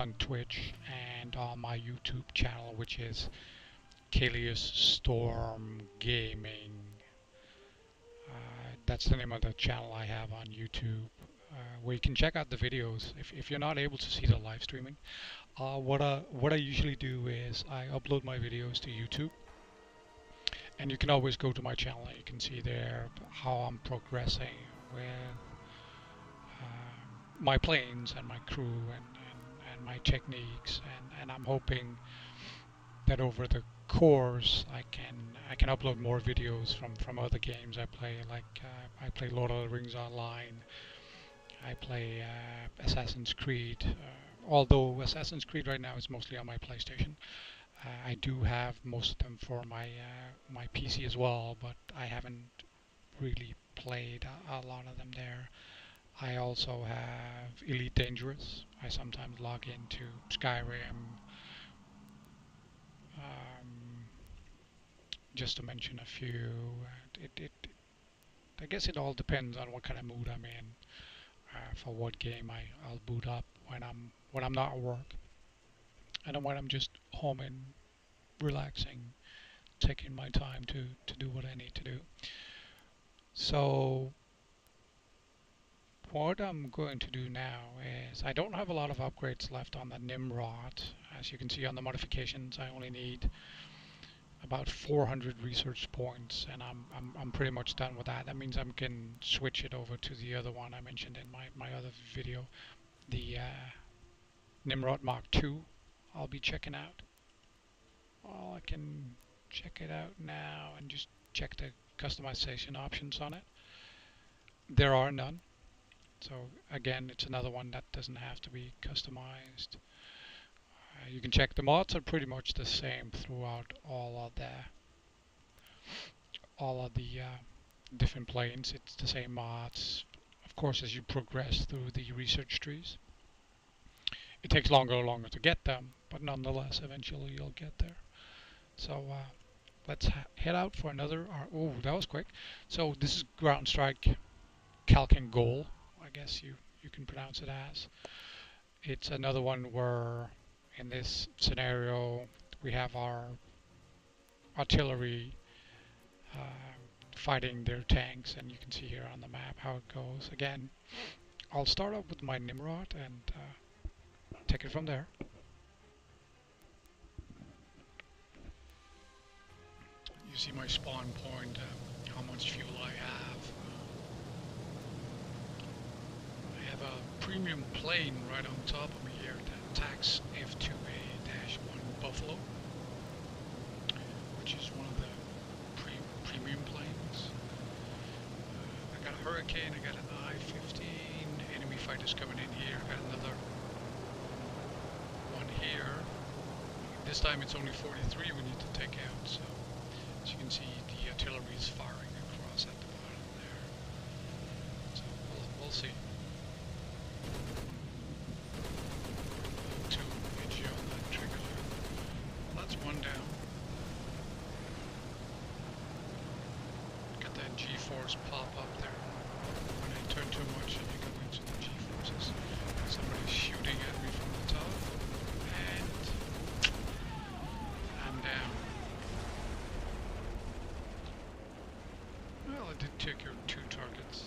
on Twitch and on my YouTube channel, which is Kalius Storm Gaming. That's the name of the channel I have on YouTube, where you can check out the videos if you're not able to see the live streaming. What I usually do is I upload my videos to YouTube, and you can always go to my channel and you can see there how I'm progressing with my planes and my crew and my techniques, and I'm hoping that over the course I can upload more videos from other games I play. Like I play Lord of the Rings Online, I play Assassin's Creed, although Assassin's Creed right now is mostly on my PlayStation. I do have most of them for my PC as well, but I haven't really played a lot of them there. I also have Elite Dangerous. I sometimes log into Skyrim, just to mention a few. I guess it all depends on what kind of mood I'm in, for what game I'll boot up when I'm not at work, and when I'm just home and relaxing, taking my time to do what I need to do. So what I'm going to do now is I don't have a lot of upgrades left on the Nimrod. As you can see on the modifications, I only need about 400 research points, and I'm pretty much done with that. That means I can switch it over to the other one I mentioned in my other video, the Nimrod Mark II. I'll be checking out. Well, I can check it out now and just check the customization options on it. There are none. So again, it's another one that doesn't have to be customized. You can check the mods are pretty much the same throughout all of the different planes. It's the same mods. Of course, as you progress through the research trees, it takes longer and longer to get them, but nonetheless, eventually you'll get there. So let's head out for another. Oh, that was quick. So this is Ground Strike Calcan Goal, I guess you can pronounce it as. It's another one where in this scenario we have our artillery fighting their tanks, and you can see here on the map how it goes. Again, I'll start off with my Nimrod and take it from there. You see my spawn point, how much fuel I have. I have a premium plane right on top of me here, the Tax F2A-1 Buffalo, which is one of the premium planes. I got a Hurricane, I got an I-15, enemy fighters coming in here, I got another one here. This time it's only 43 we need to take out, so as you can see the artillery is firing across at the bottom there. So we'll see. Too edgy on that trigger there. Well, that's one down. Got that G-force pop up there. When I turn too much, and you go into the G-forces. Somebody's shooting at me from the top, and I'm down. Well, I did take your 2 targets.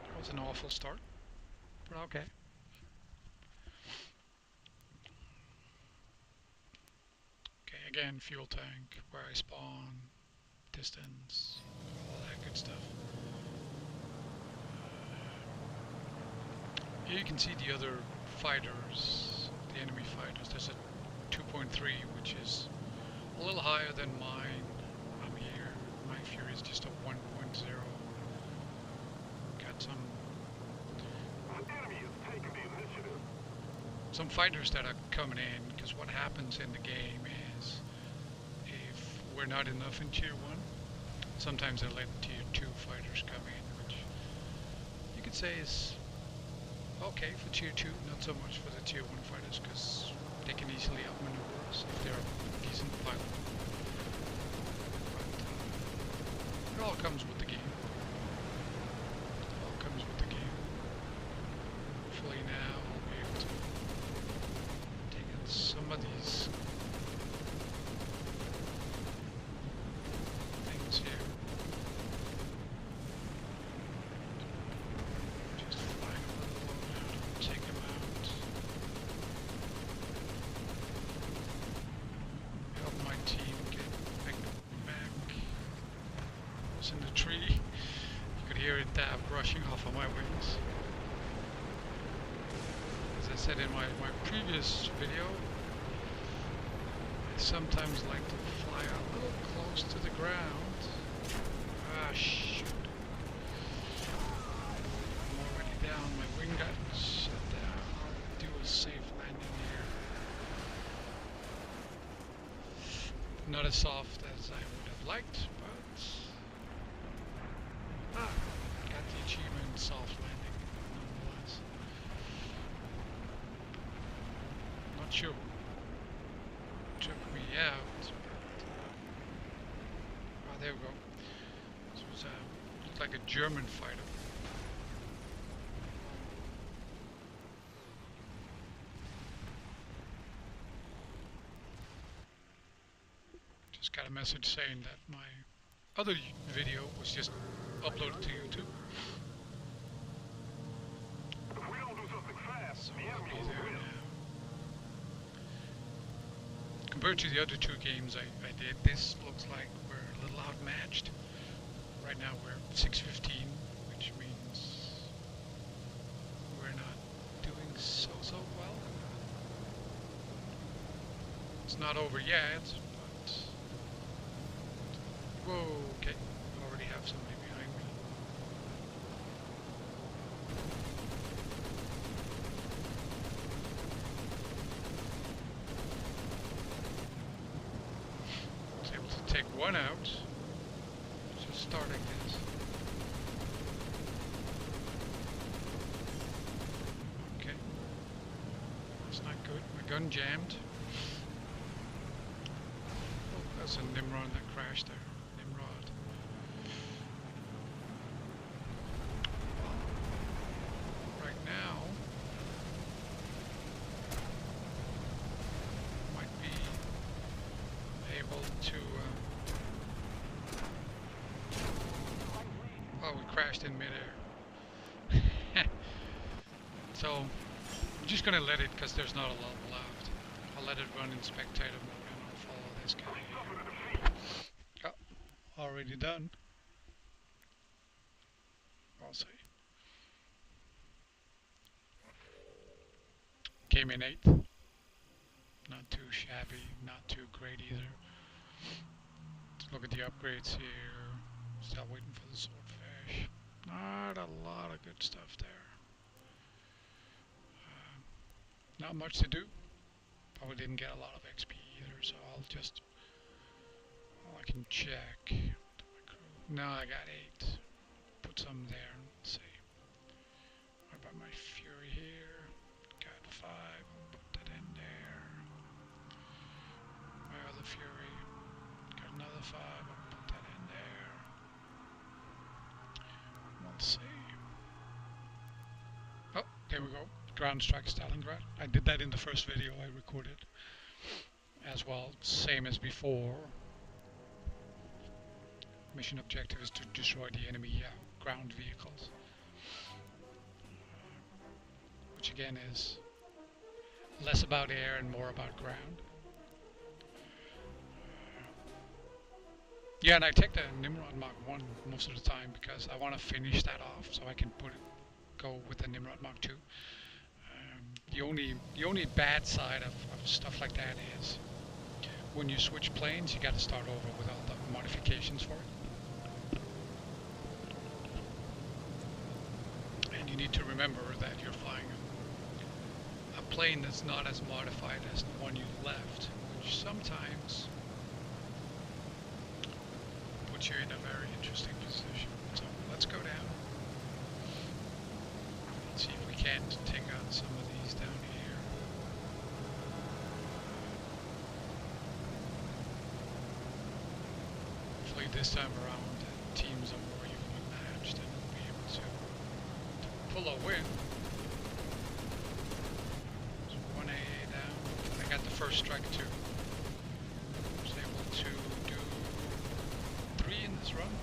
That was an awful start, but okay. Okay, again, fuel tank, where I spawn, distance, all that good stuff. Here you can see the other fighters, the enemy fighters. There's a 2.3, which is a little higher than mine. I'm here. My Fury is just a 1.0. Got some fighters that are coming in, because what happens in the game is if we're not enough in Tier 1, sometimes they let Tier 2 fighters come in, which you could say is okay for Tier 2, not so much for the Tier 1 fighters, because they can easily outmaneuver us if they're a decent pilot. But comes with the game. All comes with the game. Hopefully now I'll be able to take out some of these things here. Just flying a little low now to take him out. Help my team get back. Was in the tree. You could hear it brushing off of my wings. As I said in my previous video, I sometimes like to fly a little close to the ground. Ah, shoot. I'm already down. My wing got shut down. I'll do a safe landing here. Not as soft as I would have liked, but got the achievement soft landing nonetheless. Not sure what took me out, but there we go. This was looked like a German fighter. Just got a message saying that my other video was just uploaded to YouTube. If we don't do something fast, So the I'll enemy be will there win. now. Compared to the other two games I did, this looks like we're a little outmatched. Right now we're 615, which means we're not doing so well. It's not over yet, but whoa, okay. I already have somebody behind me. I was able to take one out. Just starting this. Okay. That's not good. My gun jammed. Oh, that's a Nimrod that crashed there. Nimrod. Right now, might be able to. Oh, we crashed in midair. So, I'm just gonna let it, because there's not a lot left. I'll let it run in spectator mode and I'll follow this guy here. Oh, already done. I'll see. Came in 8th. Not too shabby, not too great either. Let's look at the upgrades here. Still waiting for the swordfish. Not a lot of good stuff there. Not much to do. Probably didn't get a lot of XP either, so I can check. No, I got 8. Put some there and see. What about my Fury here? Got 5. I'll put that in there. My other Fury. Got another 5. I'll put that in there. We'll see. Oh, there we go. Ground strike Stalingrad. I did that in the first video I recorded as well, same as before. Mission objective is to destroy the enemy ground vehicles, which again is less about air and more about ground. Yeah, and I take the Nimrod Mark 1 most of the time because I want to finish that off so I can go with the Nimrod Mark 2. The only bad side of stuff like that is when you switch planes, you got to start over with all the modifications for it. And you need to remember that you're flying a plane that's not as modified as the one you left, which sometimes puts you in a very interesting position. So let's go down. Let's see if we can't take out some of these down here. Hopefully this time around teams are more evenly matched and will be able to pull a win. So 1A down. I got the first strike too. I was able to do 3 in this run.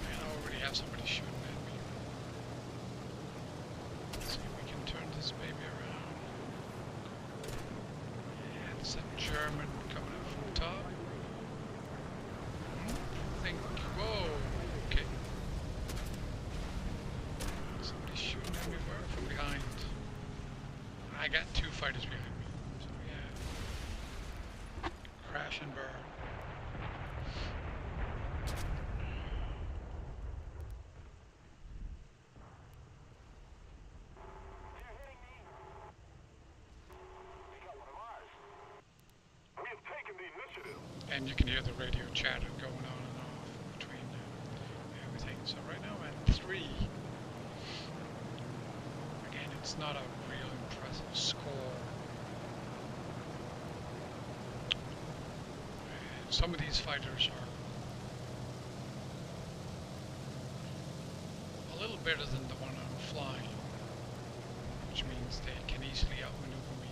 And I already have somebody shooting at me. Let's see if we can turn this baby around. Yeah, it's a German coming up from the top. Whoa, okay. Somebody's shooting at me from behind. I got 2 fighters behind me. So yeah. Crash and burn. We have taken the initiative. And you can hear the radio chatter going on and off between everything. So right now I'm at 3. Again, it's not a real impressive score. Some of these fighters are a little better than the one I'm flying, which means they can easily outmaneuver me.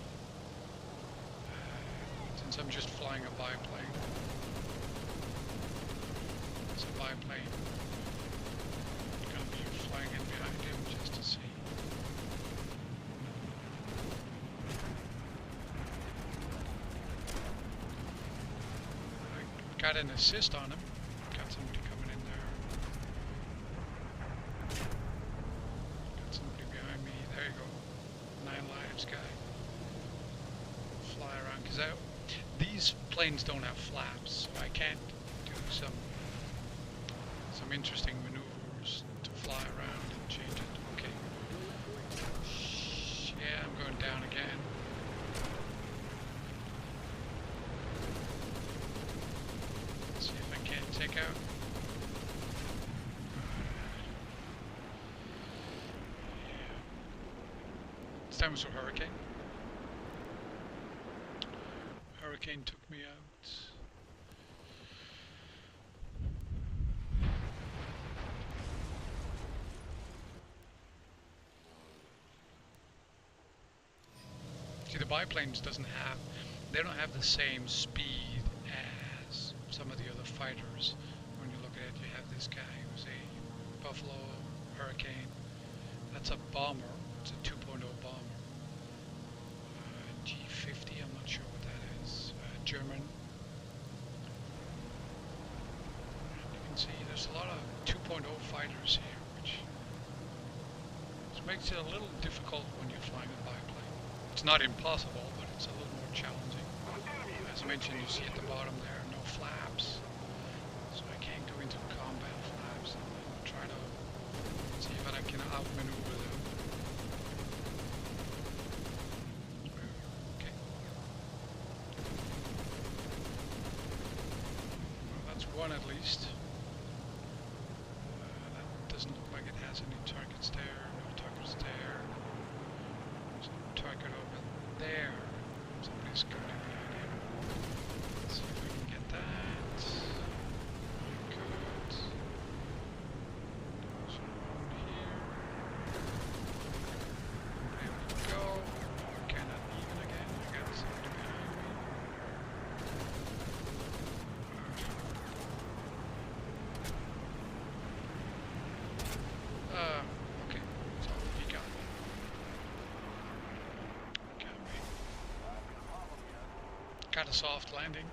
Since I'm just flying a biplane. It's a biplane. I'm going to be flying in behind him just to see. I got an assist on him. Got somebody coming in there. Got somebody behind me. There you go. 9 lives guy. Fly around. Because these planes don't have flaps, so I can't do some interesting maneuvers to fly around and change it. Okay. Yeah, I'm going down again. Let's see if I can't take out. Yeah. This time it was a hurricane. Hurricane took me out. See, the biplanes they don't have the same speed as some of the other fighters. When you look at it, you have this guy who's a Buffalo Hurricane. That's a bomber. It's a 2.0 bomber. G50, I'm not sure what that is. German. You can see there's a lot of 2.0 fighters here, which makes it a little difficult when you're flying a biplane. It's not impossible, but it's a little more challenging. As I mentioned, you see at the bottom there, no flaps. So I can't go into combat flaps and try to see if I can outmaneuver them. Okay. Well, that's one at least. That doesn't look like it has any targets there. No targets there. There's no target over there. Somebody's coming in behind him. Let's see if we can get that. Good. So around here. There we go. Okay, not even again. I got somebody behind me. Okay. So he got me. Got me. Got a soft landing,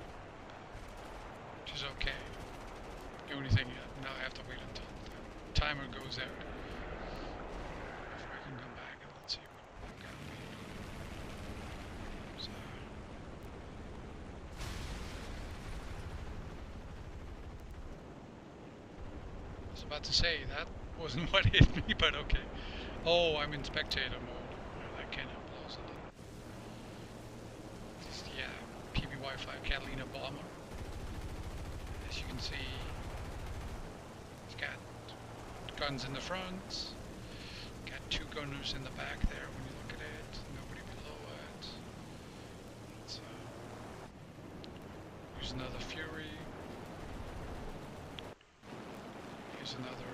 which is okay. The only thing now I have to wait until the timer goes out before I can come back and let's see what got me. So, I was about to say that wasn't what hit me, but okay. Oh, I'm in spectator mode. That kind of blows a little. Just, yeah, PBY-5 Catalina bomber. As you can see, it's got guns in the front. Got 2 gunners in the back there when you look at it. Nobody below it. Let's use another Fury. There's another,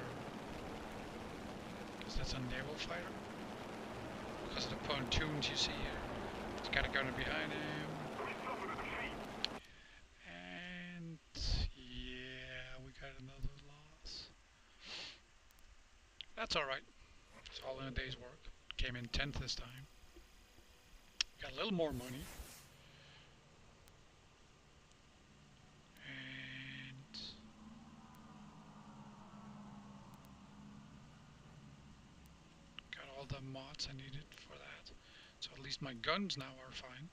I guess that's a naval fighter. Because of the pontoons you see here. He's got a gunner behind him. We suffered a defeat. And yeah, we got another loss. That's alright. It's all in a day's work. Came in 10th this time. Got a little more money. And got all the mods I needed for that. So at least my guns now are fine.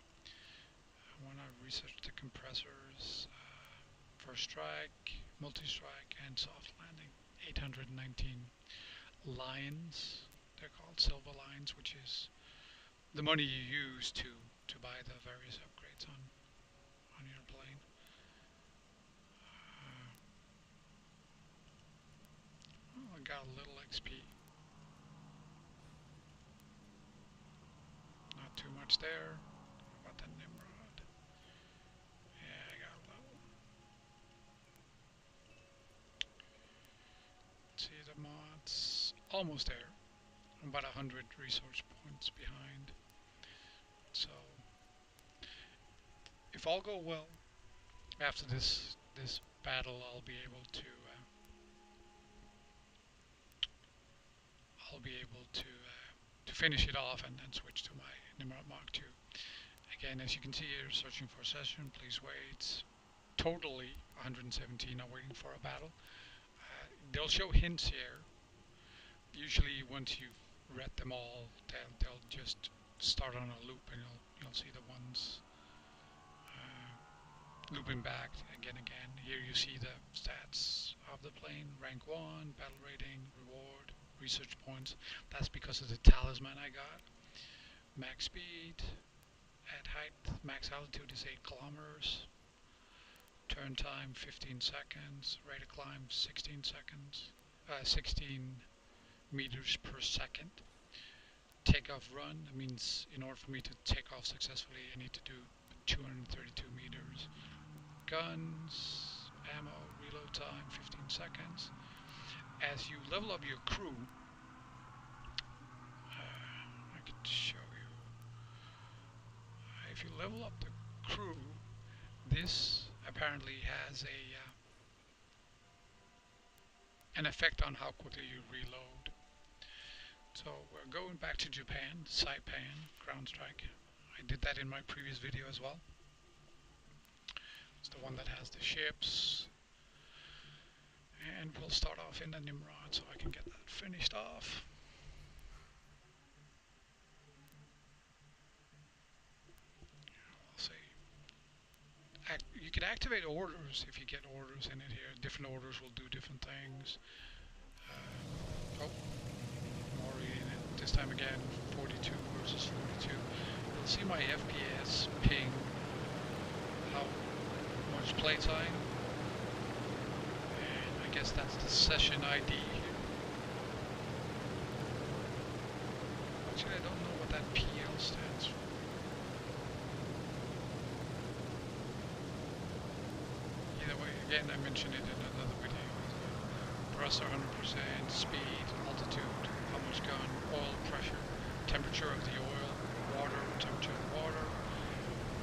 When I researched the compressors, first strike, multi-strike, and soft landing. 819 lions, they're called silver lions, which is the money you use to buy the various upgrades on your plane. I got a little XP. Not too much there. How about the Nimrod? Yeah, I got a little. See the mods. Almost there. I'm about 100 resource points behind. So, if all go well, after this battle, I'll be able to finish it off and then switch to my Nimrod Mark II. Again, as you can see here, searching for a session, please wait. Totally 117 are waiting for a battle. They'll show hints here. Usually, once you've read them all, they'll just start on a loop, and you'll see the ones looping back again and again. Here you see the stats of the plane: rank 1, battle rating, reward, research points. That's because of the talisman I got. Max speed at height, max altitude is 8 kilometers. Turn time 15 seconds. Rate of climb 16 seconds. 16 meters per second. Takeoff run, that means in order for me to take off successfully I need to do 232 meters. Guns, ammo, reload time 15 seconds. As you level up your crew, I could show you. If you level up the crew, this apparently has an effect on how quickly you reload. So we're going back to Japan, Saipan, ground strike. I did that in my previous video as well. It's the one that has the ships. And we'll start off in the Nimrod so I can get that finished off. We'll see. You can activate orders if you get orders in it here. Different orders will do different things. Oh, more reading it. This time again, 42 versus 42. You'll see my FPS ping how much playtime. And I guess that's the session ID here. Actually, I don't know what that PL stands for. Either way, again, I mentioned it in another video. Thrust 100%, speed, altitude, how much gun, oil pressure, temperature of the oil, water, temperature of the water.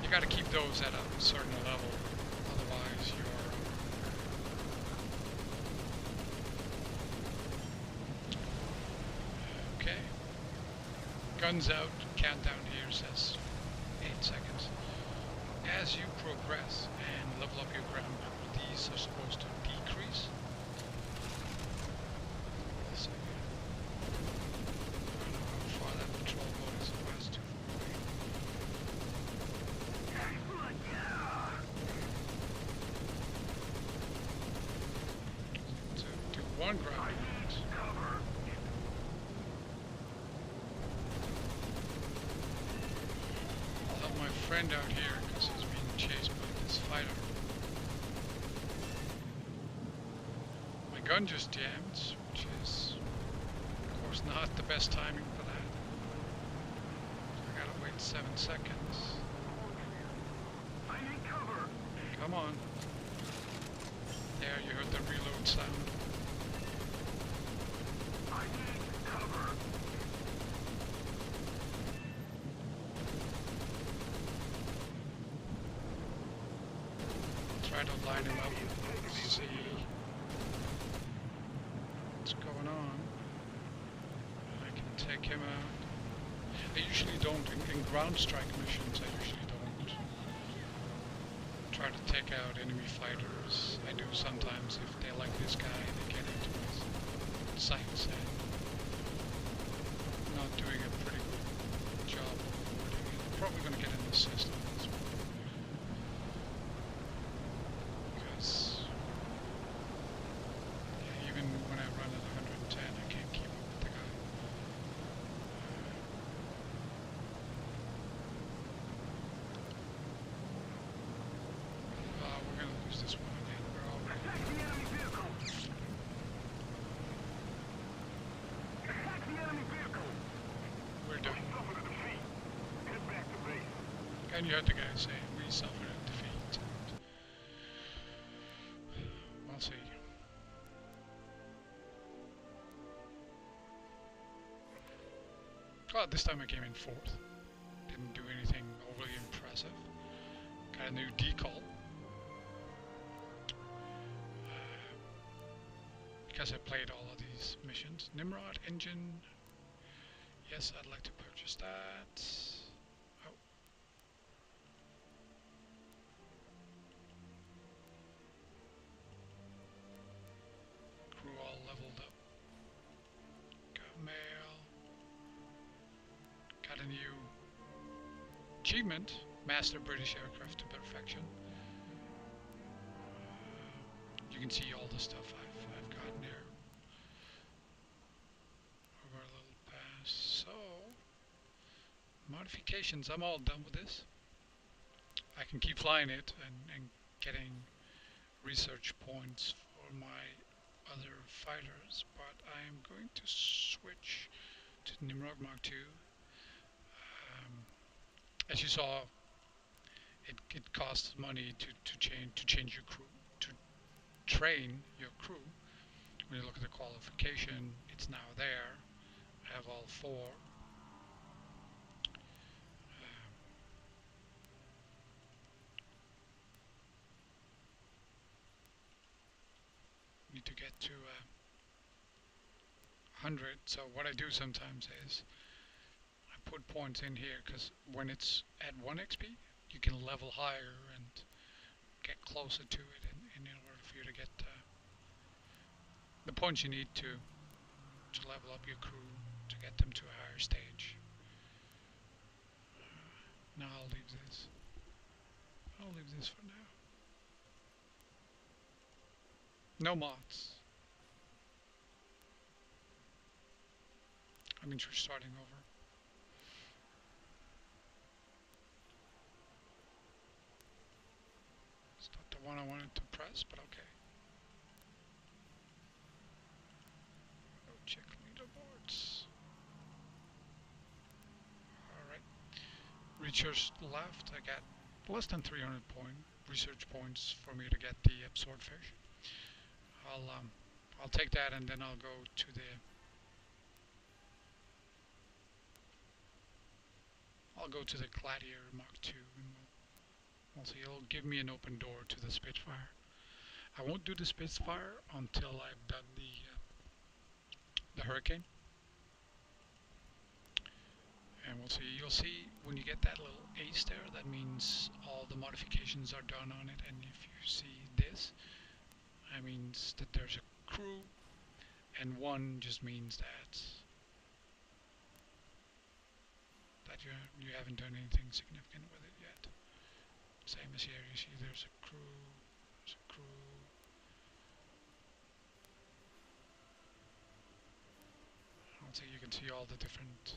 You got to keep those at a certain level, otherwise you're okay. Guns out. Countdown here says 8 seconds. As you progress and level up your ground, these are supposed to decrease. Let's see. I don't know how far that patrol boat is west. 240. So do one ground. I'll help my friend out here because he's being chased by this fighter. My gun just jammed, which is, of course, not the best timing for that. So I gotta wait 7 seconds. I need cover. Come on. There, you heard the reload sound. line him up, see what's going on. I can take him out. I usually don't, in ground strike missions, I usually don't try to take out enemy fighters. I do sometimes if they like this guy, they get into his sights and not doing a pretty good job of avoiding it. I'm probably going to get an assist on this one. Because yeah, even when I run at 110, I can't keep up with the guy. We're going to lose this one again. We're already... Attack the enemy vehicle! Attack the enemy vehicle! We're We done. suffered a defeat. Head back to base. And you heard the guy say, we suffered a defeat. We'll see. Well, this time I came in fourth. Didn't do anything overly impressive. Got a new decal. Because I played all of these missions. Nimrod engine. Yes, I'd like to purchase that. Oh. Crew all leveled up. Got mail. Got a new achievement. Master British aircraft to perfection. You can see all the stuff I've gotten here. Over a little pass. So, modifications. I'm all done with this. I can keep flying it and getting research points for my other fighters, but I am going to switch to Nimrod Mark II. As you saw, it costs money to change your crew, to train your crew. When you look at the qualification, it's now there. I have all four. Need to get to 100. So what I do sometimes is I put points in here because when it's at 1 XP, you can level higher and get closer to it in order for you to get the points you need to level up your crew to get them to a higher stage. Now I'll leave this. I'll leave this for now. No mods. That means we're starting over. It's not the one I wanted to press, but okay. Go check leaderboards. Alright. Research left, I got less than 300 research points for me to get the swordfish. I'll take that and then I'll go to the Gladiator Mark II and we'll see. It'll give me an open door to the Spitfire. I won't do the Spitfire until I've done the Hurricane. And we'll see. You'll see when you get that little ace there, that means all the modifications are done on it. And if you see this, that means that there's a crew, and 1 just means that you haven't done anything significant with it yet. Same as here, you see there's a crew, there's a crew. So you can see all the different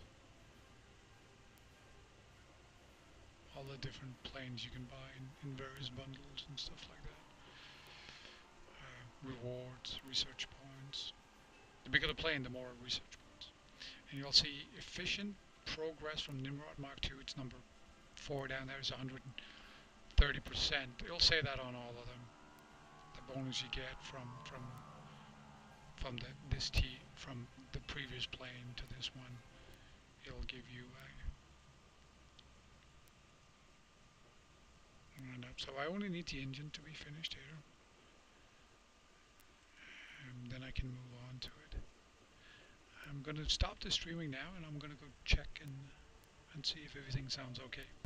planes you can buy in various bundles and stuff like that. Rewards, research points. The bigger the plane, the more research points. And you'll see efficient progress from Nimrod Mark II. It's number 4 down there is 130%. It'll say that on all of them. The bonus you get from the previous plane to this one, it'll give you a So I only need the engine to be finished here, and then I can move on to it. I'm gonna stop the streaming now, and I'm gonna go check and see if everything sounds okay.